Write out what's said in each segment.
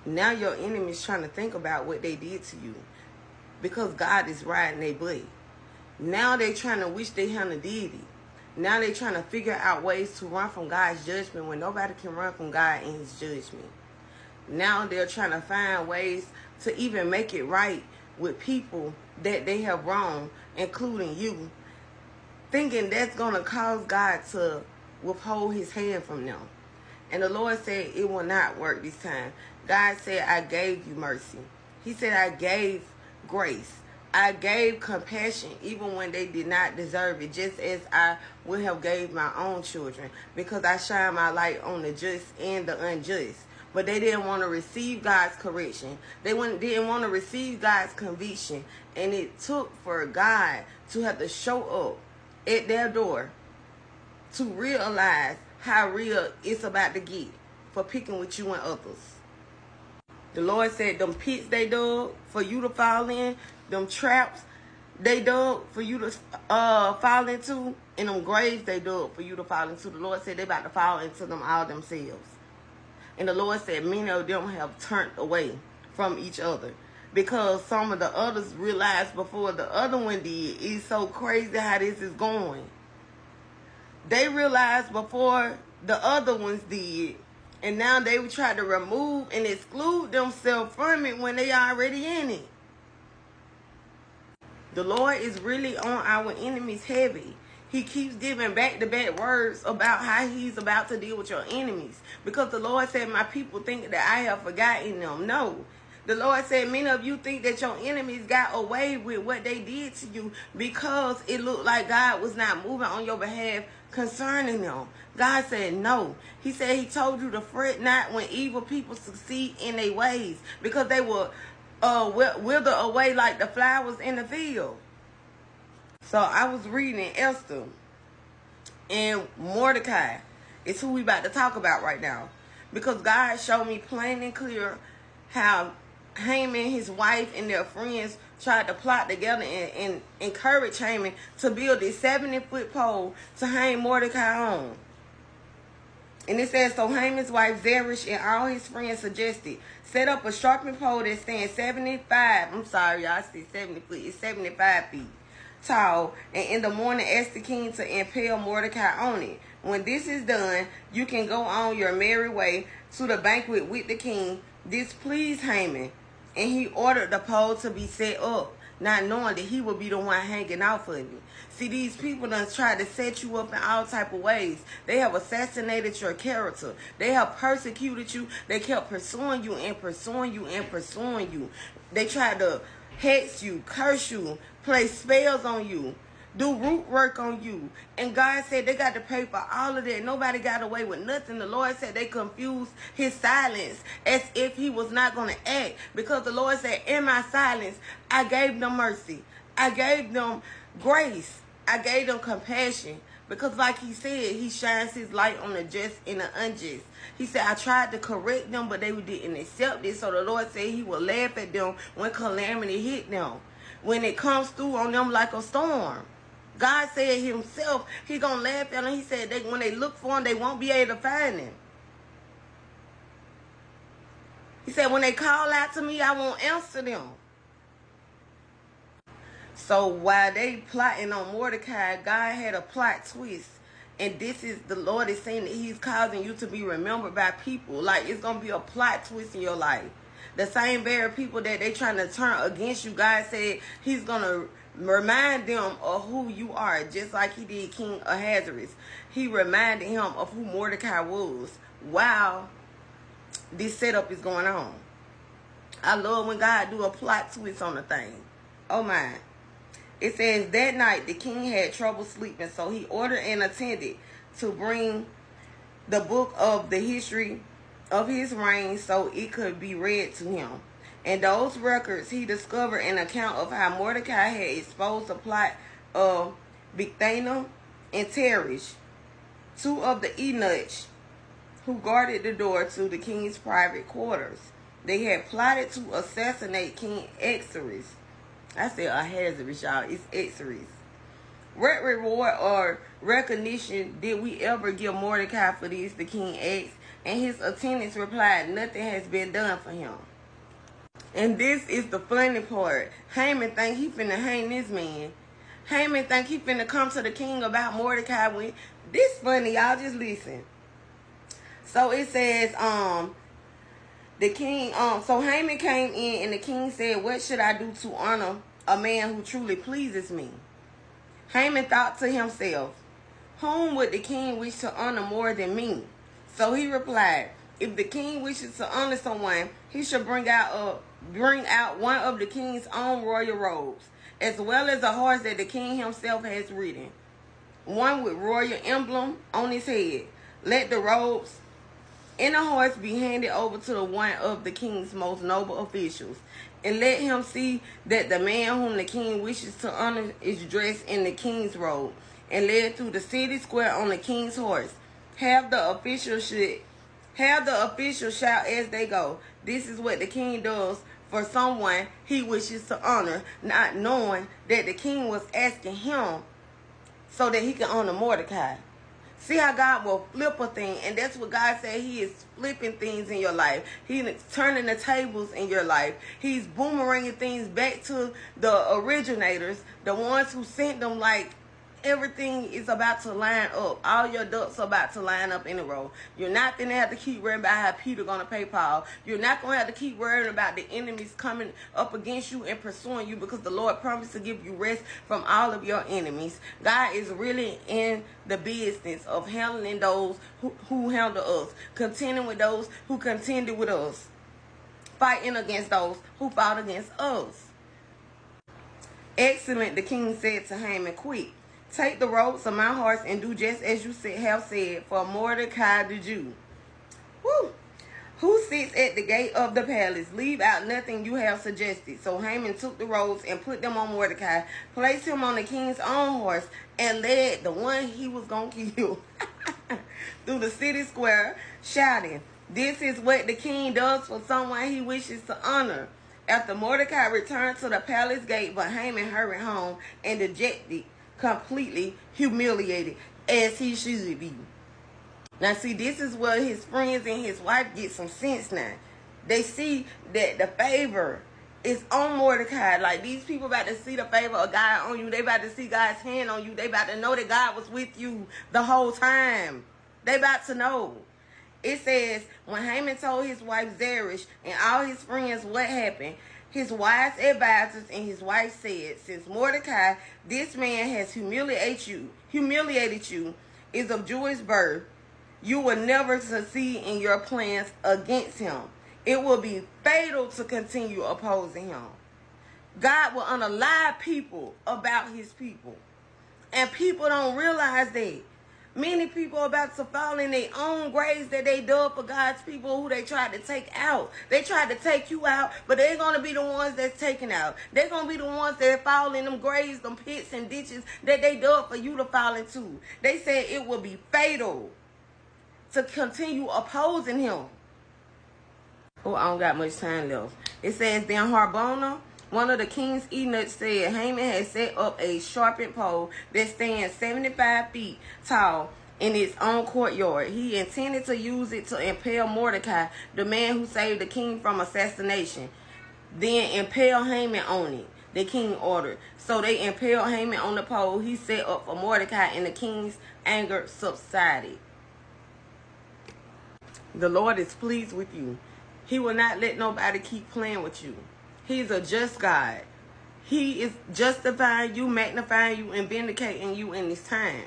Now your enemy's trying to think about what they did to you, because God is riding their butt. Now they trying to wish they hadn't did it. Now they trying to figure out ways to run from God's judgment when nobody can run from God in his judgment. Now they're trying to find ways to even make it right with people that they have wronged, including you, thinking that's going to cause God to withhold his hand from them. And the Lord said it will not work this time. God said, I gave you mercy. He said, I gave grace. I gave compassion even when they did not deserve it, just as I would have gave my own children, because I shine my light on the just and the unjust. But they didn't want to receive God's correction. They didn't want to receive God's conviction. And it took for God to have to show up at their door to realize how real it's about to get for picking with you and others. The Lord said them pits they dug for you to fall in, them traps they dug for you to fall into, and them graves they dug for you to fall into. The Lord said they about to fall into them all themselves. And the Lord said many of them have turned away from each other, because some of the others realized before the other one did. It's so crazy how this is going. They realized before the other ones did, and now they would try to remove and exclude themselves from it when they already in it. The Lord is really on our enemies heavy. He keeps giving back-to-back words about how he's about to deal with your enemies. Because the Lord said, my people think that I have forgotten them. No. The Lord said, many of you think that your enemies got away with what they did to you because it looked like God was not moving on your behalf concerning them. God said no. He said he told you to fret not when evil people succeed in their ways, because they will wither away like the flowers in the field. So I was reading Esther, and Mordecai is who we about to talk about right now, because God showed me plain and clear how Haman, his wife, and their friends tried to plot together and encourage Haman to build this 70-foot pole to hang Mordecai on. And it says, so Haman's wife Zeresh and all his friends suggested, set up a sharpened pole that stands 75, I'm sorry, y'all, I see 70 foot, it's 75 feet tall, and in the morning ask the king to impale Mordecai on it. When this is done, you can go on your merry way to the banquet with the king. This pleased Haman, and he ordered the pole to be set up, not knowing that he would be the one hanging out for me. See, these people done tried to set you up in all type of ways. They have assassinated your character. They have persecuted you. They kept pursuing you and pursuing you and pursuing you. They tried to hex you, curse you, place spells on you, do root work on you. And God said they got to pay for all of that. Nobody got away with nothing. The Lord said they confused his silence as if he was not going to act. Because the Lord said, in my silence, I gave them mercy. I gave them grace. I gave them compassion. Because like he said, he shines his light on the just and the unjust. He said, I tried to correct them, but they didn't accept it. So the Lord said he will laugh at them when calamity hit them, when it comes through on them like a storm. God said himself, he going to laugh at them. He said when they look for him, they won't be able to find him. He said, when they call out to me, I won't answer them. So while they plotting on Mordecai, God had a plot twist. And this is, the Lord is saying that he's causing you to be remembered by people. Like, it's going to be a plot twist in your life. The same very people that they trying to turn against you, God said he's going to remind them of who you are, just like he did King Ahasuerus. He reminded him of who Mordecai was while this setup is going on. I love when God do a plot twist on a thing. Oh my. It says that night the king had trouble sleeping, so he ordered an attendant to bring the book of the history of his reign so it could be read to him. In those records, he discovered an account of how Mordecai had exposed the plot of Bigthana and Teresh, two of the eunuchs who guarded the door to the king's private quarters. They had plotted to assassinate King Ahasuerus. I said Ahasuerus, y'all. It's Ahasuerus. What reward or recognition did we ever give Mordecai for this? The king asked. And his attendants replied, nothing has been done for him. And this is the funny part. Haman think he finna hang this man. Haman think he finna come to the king about Mordecai. When this funny, y'all just listen. So it says, the king, so Haman came in and the king said, what should I do to honor a man who truly pleases me? Haman thought to himself, whom would the king wish to honor more than me? So he replied, if the king wishes to honor someone, he should bring out one of the king's own royal robes, as well as a horse that the king himself has ridden, one with royal emblem on his head. Let the robes and the horse be handed over to the one of the king's most noble officials, and let him see that the man whom the king wishes to honor is dressed in the king's robe and led through the city square on the king's horse. Have the officials shout as they go, this is what the king does for someone he wishes to honor, not knowing that the king was asking him so that he can honor Mordecai. See how God will flip a thing, and that's what God said. He is flipping things in your life. He's turning the tables in your life. He's boomeranging things back to the originators, the ones who sent them. Like, everything is about to line up. All your ducks are about to line up in a row. You're not going to have to keep worrying about how Peter going to pay Paul. You're not going to have to keep worrying about the enemies coming up against you and pursuing you, because the Lord promised to give you rest from all of your enemies. God is really in the business of handling those who handle us, contending with those who contended with us, fighting against those who fought against us. Excellent, the king said to Haman, quick, take the robes of my horse and do just as you have said for Mordecai the Jew, who sits at the gate of the palace. Leave out nothing you have suggested. So Haman took the robes and put them on Mordecai, placed him on the king's own horse, and led the one he was going to kill through the city square, shouting, this is what the king does for someone he wishes to honor. After Mordecai returned to the palace gate, but Haman hurried home and dejected, completely humiliated, as he should be. Now see, this is where his friends and his wife get some sense now. They see that the favor is on Mordecai. Like, these people about to see the favor of God on you. They about to see God's hand on you. They about to know that God was with you the whole time. They about to know. It says, when Haman told his wife Zeresh and all his friends what happened, his wise advisors and his wife said, since Mordecai, this man has humiliated you, is of Jewish birth, you will never succeed in your plans against him. It will be fatal to continue opposing him. God will unalive people about his people. And people don't realize that. Many people are about to fall in their own graves that they dug for God's people who they tried to take out. They tried to take you out, but they're going to be the ones that's taken out. They're going to be the ones that fall in them graves, them pits and ditches that they dug for you to fall into. They said it will be fatal to continue opposing him. Oh, I don't got much time left. It says, then Harbona, one of the king's eunuchs, said Haman had set up a sharpened pole that stands 75 feet tall in its own courtyard. He intended to use it to impale Mordecai, the man who saved the king from assassination. Then impale Haman on it, the king ordered. So they impaled Haman on the pole he set up for Mordecai, and the king's anger subsided. The Lord is pleased with you. He will not let nobody keep playing with you. He's a just God. He is justifying you, magnifying you, and vindicating you in this time.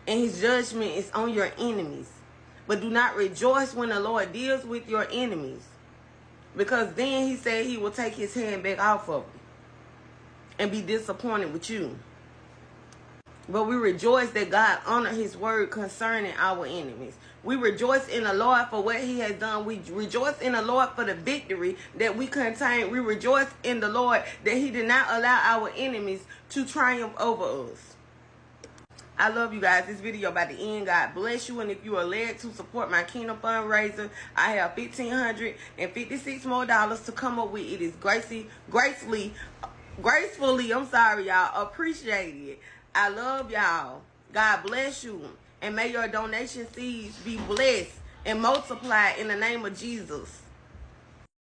And his judgment is on your enemies. But do not rejoice when the Lord deals with your enemies, because then he said he will take his hand back off of them and be disappointed with you. But we rejoice that God honored his word concerning our enemies. We rejoice in the Lord for what he has done. We rejoice in the Lord for the victory that we contain. We rejoice in the Lord that he did not allow our enemies to triumph over us. I love you guys. This video about to end. God bless you. And if you are led to support my Kingdom fundraiser, I have $1,556 more to come up with. It is gracefully, I'm sorry, y'all. Appreciate it. I love y'all. God bless you. And may your donation seeds be blessed and multiply in the name of Jesus.